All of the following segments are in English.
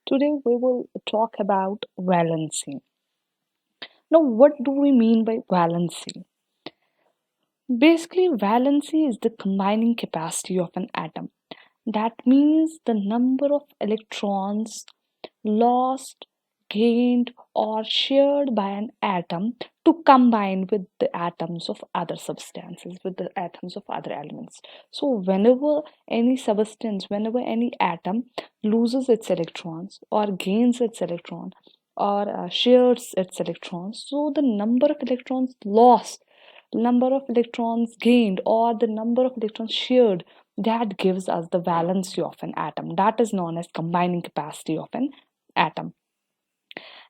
Today we will talk about valency. Now, what do we mean by valency? Basically, valency is the combining capacity of an atom. That means the number of electrons lost, gained, or shared by an atom to combine with the atoms of other substances, with the atoms of other elements. So, whenever any substance, whenever any atom loses its electrons or gains its electron or shares its electrons, so the number of electrons lost, number of electrons gained, or the number of electrons shared, that gives us the valency of an atom. That is known as combining capacity of an atom.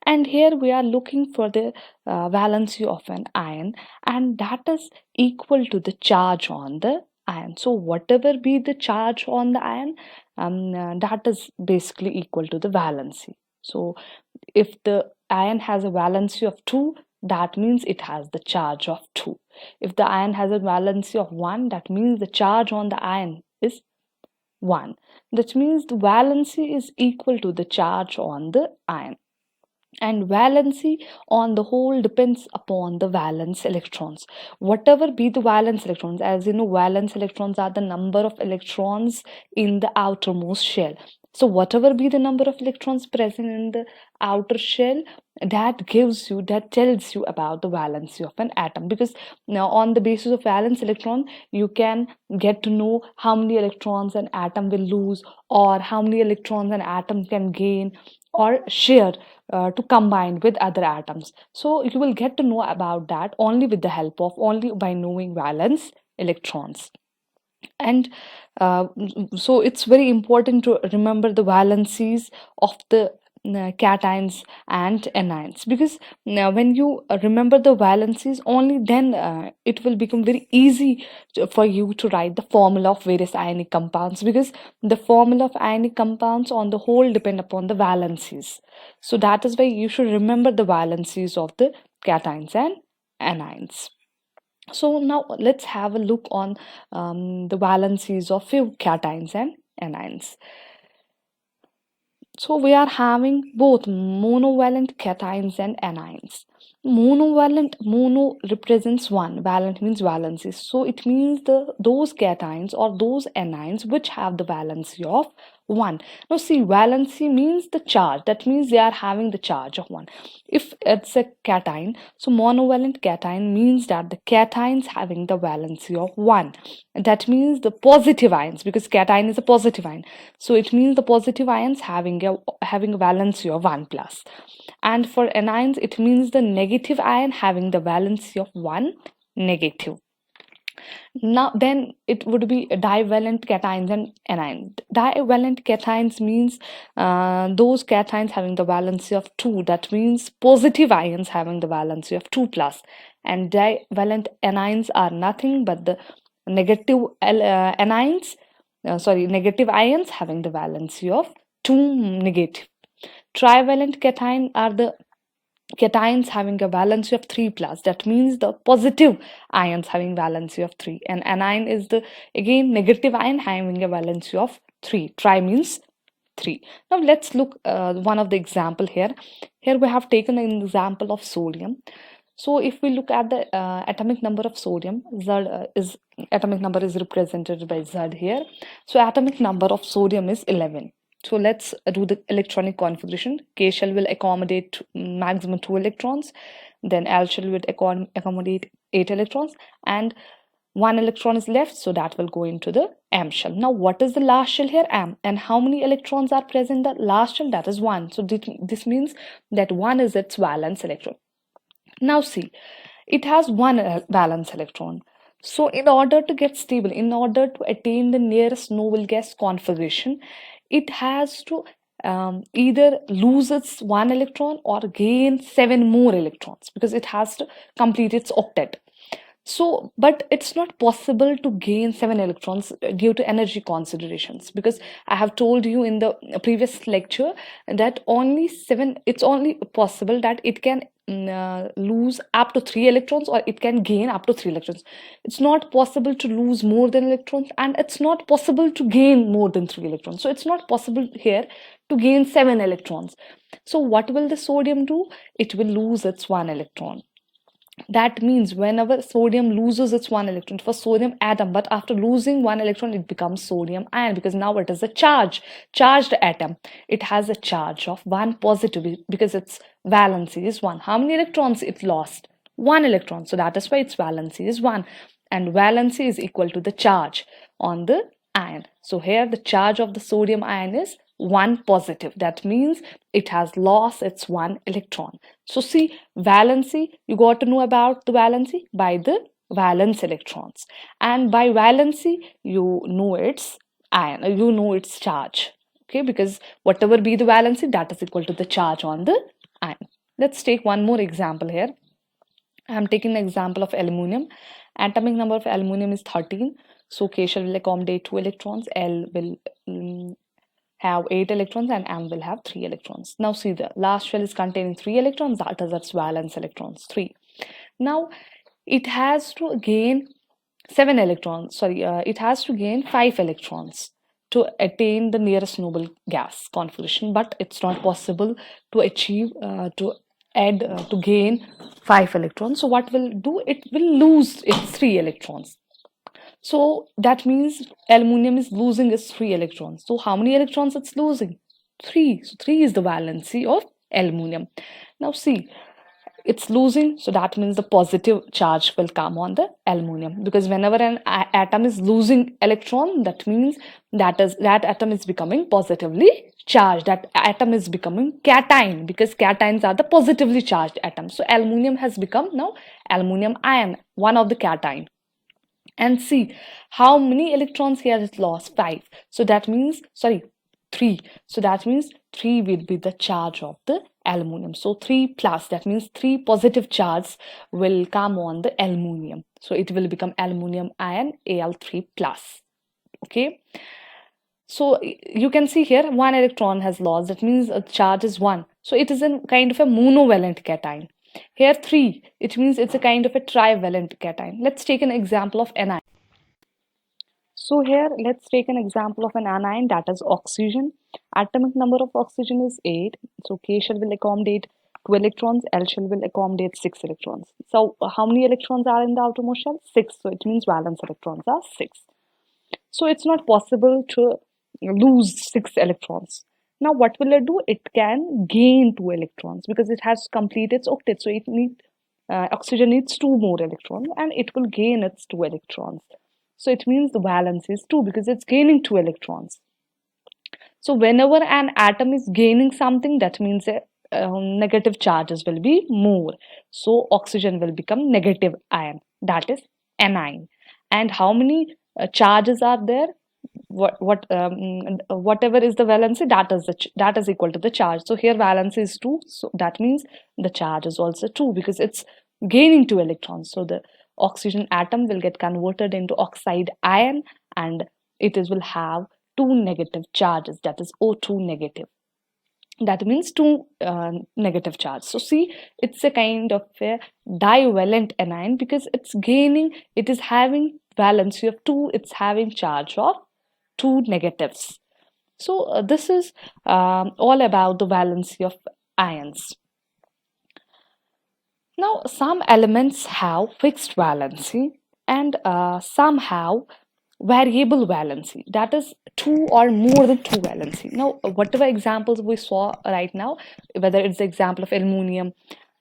And here we are looking for the valency of an ion, and that is equal to the charge on the ion. So whatever be the charge on the ion, that is basically equal to the valency. So if the ion has a valency of 2, that means it has the charge of 2. If the ion has a valency of 1, that means the charge on the ion is 1. That means the valency is equal to the charge on the ion. And valency on the whole depends upon the valence electrons. Whatever be the valence electrons, as you know, valence electrons are the number of electrons in the outermost shell. So whatever be the number of electrons present in the outer shell, that tells you about the valency of an atom. Because now on the basis of valence electron, you can get to know how many electrons an atom will lose, or how many electrons an atom can gain or share to combine with other atoms. So you will get to know about that only by knowing valence electrons. And so it's very important to remember the valencies of the cations and anions, because now when you remember the valencies, only then it will become very easy for you to write the formula of various ionic compounds, because the formula of ionic compounds on the whole depend upon the valencies. So that is why you should remember the valencies of the cations and anions. So now let's have a look on the valencies of few cations and anions. So we are having both monovalent cations and anions. Mono represents one, valent means valency. So it means those cations or those anions which have the valency of 1. Now see, valency means the charge. That means they are having the charge of 1. If it's a cation, so monovalent cation means that the cations having the valency of 1. That means the positive ions, because cation is a positive ion. So it means the positive ions having a valency of 1 plus. And for anions, it means the negative ion having the valency of 1 negative. Now then it would be divalent cations and anions. Divalent cations means those cations having the valency of 2. That means positive ions having the valency of 2 plus. And divalent anions are nothing but the negative negative ions having the valency of 2 negative. Trivalent cation are the cations having a valency of 3 plus. That means the positive ions having valency of 3. And anion is the again negative ion having a valency of 3. Tri means 3. Now let's look one of the example here. Here we have taken an example of sodium. So if we look at the atomic number of sodium, atomic number is represented by Z here. So atomic number of sodium is 11. So let's do the electronic configuration. K shell will accommodate maximum 2 electrons. Then L shell will accommodate 8 electrons. And 1 electron is left, so that will go into the M shell. Now what is the last shell here? M. And how many electrons are present in the last shell? That is 1. So this means that 1 is its valence electron. Now see, it has 1 valence electron. So in order to get stable, in order to attain the nearest noble gas configuration, it has to either lose its 1 electron or gain 7 more electrons, because it has to complete its octet. So, but it's not possible to gain 7 electrons due to energy considerations, because I have told you in the previous lecture that it's only possible that it can lose up to 3 electrons, or it can gain up to 3 electrons. It's not possible to lose more than electrons, and it's not possible to gain more than 3 electrons. So it's not possible here to gain 7 electrons. So what will the sodium do? It will lose its 1 electron. That means whenever sodium loses its 1 electron for sodium atom, but after losing 1 electron, it becomes sodium ion, because now it is a charged atom. It has a charge of 1 positive because its valency is 1. How many electrons it lost? 1 electron. So that is why its valency is 1. And valency is equal to the charge on the ion. So here the charge of the sodium ion is 1 positive. That means it has lost its 1 electron. So see, valency, you got to know about the valency by the valence electrons. And by valency, you know its ion, you know its charge. Okay, because whatever be the valency, that is equal to the charge on the ion. Let's take one more example here. I'm taking the example of aluminum. Atomic number of aluminum is 13. So K shell will accommodate 2 electrons, L will have 8 electrons, and M will have 3 electrons. Now see, the last shell is containing 3 electrons, that is its valence electrons, 3. Now it has to gain 7 electrons, it has to gain 5 electrons to attain the nearest noble gas configuration, but it's not possible to achieve to gain 5 electrons. So what will do? It will lose its 3 electrons. So that means aluminum is losing its 3 electrons. So how many electrons it's losing? 3. So 3 is the valency of aluminum. Now see, it's losing, so that means the positive charge will come on the aluminum, because whenever an atom is losing electron, that means that atom is becoming positively charged. That atom is becoming cation, because cations are the positively charged atoms. So aluminum has become now aluminum ion, one of the cation. And see how many electrons here it lost? 5. So that means 3. So that means 3 will be the charge of the aluminum. So 3 plus, that means 3 positive charges will come on the aluminum. So it will become aluminum ion Al3 plus. Okay. So you can see here 1 electron has lost. That means the charge is 1. So it is a kind of a monovalent cation. Here 3, it means it's a kind of a trivalent cation. Let's take an example of anion. So here let's take an example of an anion, that is oxygen. Atomic number of oxygen is 8. So K shell will accommodate 2 electrons, L shell will accommodate 6 electrons. So how many electrons are in the outermost shell? 6. So it means valence electrons are 6. So it's not possible to lose 6 electrons. Now what will it do? It can gain 2 electrons because it has completed its octet. So oxygen needs 2 more electrons, and it will gain its 2 electrons. So it means the valence is 2 because it's gaining 2 electrons. So whenever an atom is gaining something, that means negative charges will be more. So oxygen will become negative ion, that is anion. And how many charges are there? Whatever is the valency, that is equal to the charge. So here valency is 2, so that means the charge is also 2 because it's gaining 2 electrons. So the oxygen atom will get converted into oxide ion, and will have 2 negative charges, that is O2 negative. That means 2 negative charge. So see, it's a kind of a divalent anion because it is having valency of 2, it's having charge of 2 negatives. So this is all about the valency of ions. Now some elements have fixed valency and some have variable valency, that is 2 or more than 2 valency. Now whatever examples we saw right now, whether it's the example of aluminum,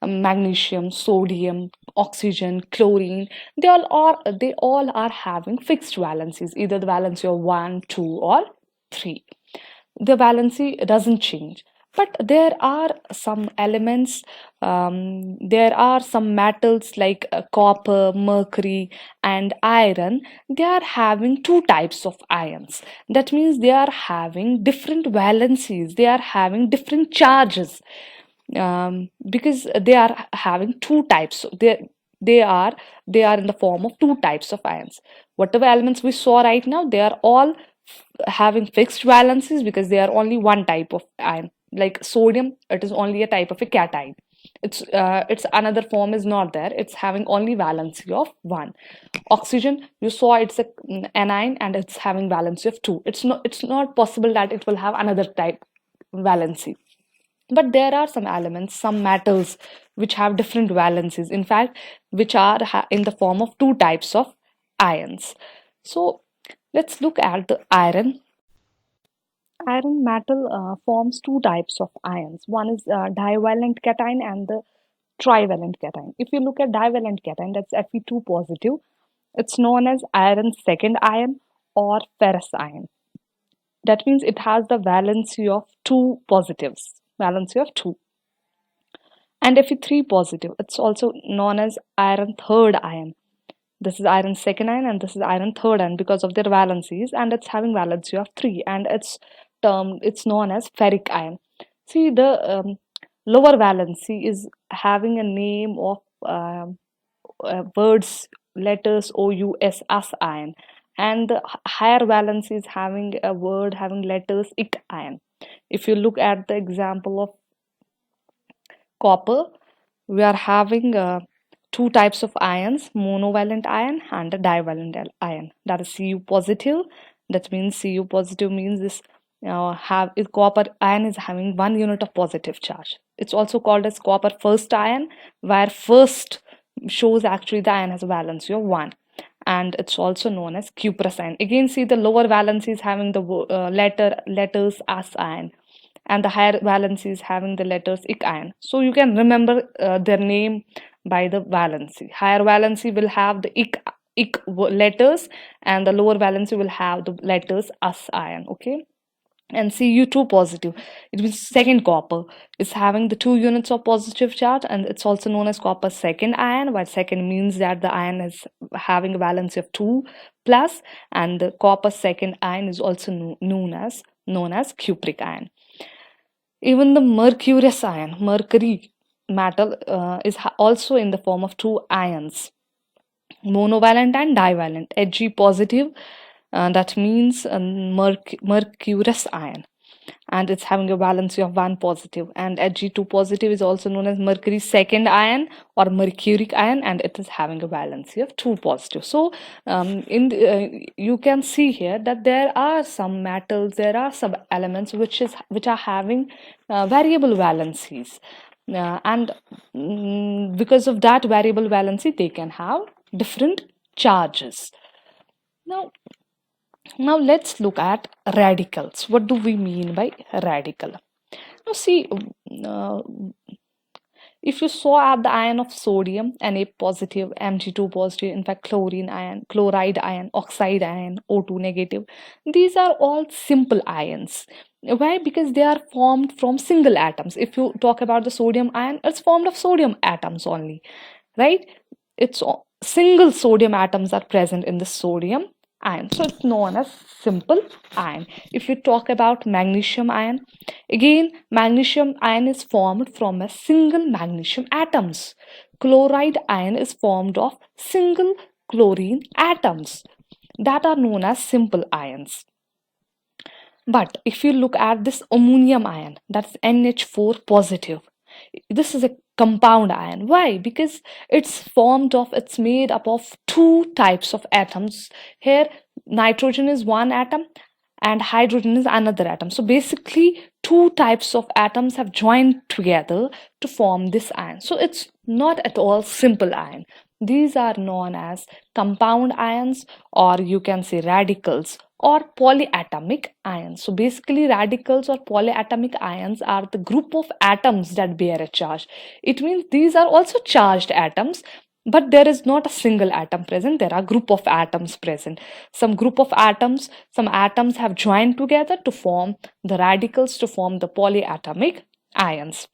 magnesium, sodium, oxygen, chlorine, they all are having fixed valencies, either the valency of 1, 2 or 3. The valency doesn't change. But there are some elements, there are some metals like copper, mercury, and iron. They are having 2 types of ions. That means they are having different valencies, they are having different charges, because they are having 2 types. they are in the form of two types of ions. Whatever elements we saw right now, they are all having fixed valencies because they are only one type of ion. Like sodium, it is only a type of a cation. Its another form is not there. It's having only valency of one. Oxygen, you saw it's a anion and it's having valency of two. It's not possible that it will have another type valency. But there are some elements, some metals, which have different valencies, in fact, which are in the form of two types of ions. So let's look at the iron. Iron metal forms two types of ions. One is divalent cation and the trivalent cation. If you look at divalent cation, that's Fe2 positive. It's known as iron second ion or ferrous ion. That means it has the valency of two positives, valency of two. And Fe3 positive, it's also known as iron third ion. This is iron second ion and this is iron third ion because of their valencies, and it's having valency of 3, and it's known as ferric ion. See, the lower valency is having a name of words, letters OUS as ion, and the higher valency is having a word having letters ic ion. If you look at the example of copper, we are having two types of ions, monovalent ion and a divalent ion. That is Cu positive. That means Cu positive means this copper ion is having 1 unit of positive charge. It's also called as copper first ion, where first shows actually the ion has a valency of 1, and it's also known as cuprous ion. Again, see, the lower valency is having the letters as ion, and the higher valency is having the letters ic ion. So you can remember their name by the valency. Higher valency will have the ic letters, and the lower valency will have the letters as ion. Okay. And Cu2 positive, it means second copper is having the 2 units of positive charge, and it's also known as copper second ion, where second means that the ion is having a valency of 2 plus, and the copper second ion is also known as cupric ion. Even the mercurious ion, mercury metal, is also in the form of two ions, monovalent and divalent. Hg positive, that means mercurious ion, and it's having a valency of 1 positive, and Hg2 positive is also known as mercury second ion or mercuric ion, and it is having a valency of 2 positive. So you can see here that there are some metals, there are some elements which are having variable valencies, and because of that variable valency they can have different charges. Now let's look at radicals. What do we mean by radical? Now see, uh, if you saw at the ion of sodium, Na positive, Mg2 positive, in fact chlorine ion, chloride ion, oxide ion, O2 negative, these are all simple ions. Why? Because they are formed from single atoms. If you talk about the sodium ion, it's formed of sodium atoms only, right? It's single sodium atoms are present in the sodium ion, so it's known as simple ion. If you talk about magnesium ion, again magnesium ion is formed from a single magnesium atoms. Chloride ion is formed of single chlorine atoms, that are known as simple ions. But if you look at this ammonium ion, that's NH4 positive, this is a compound ion. Why? Because it's made up of two types of atoms. Here nitrogen is one atom and hydrogen is another atom. So basically two types of atoms have joined together to form this ion. So it's not at all simple ion. These are known as compound ions, or you can say radicals, or polyatomic ions. So basically radicals or polyatomic ions are the group of atoms that bear a charge. It means these are also charged atoms, but there is not a single atom present, there are group of atoms present. Some atoms have joined together to form the radicals, to form the polyatomic ions.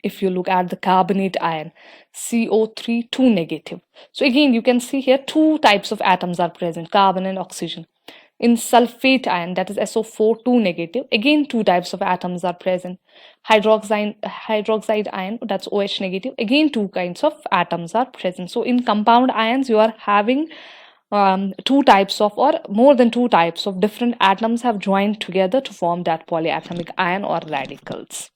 If you look at the carbonate ion, CO3 2 negative. So again you can see here two types of atoms are present, carbon and oxygen. In sulfate ion, that is SO4 2 negative, again two types of atoms are present. Hydroxide ion, that's OH negative, again two kinds of atoms are present. So in compound ions, you are having two types of, or more than two types of different atoms have joined together to form that polyatomic ion or radicals.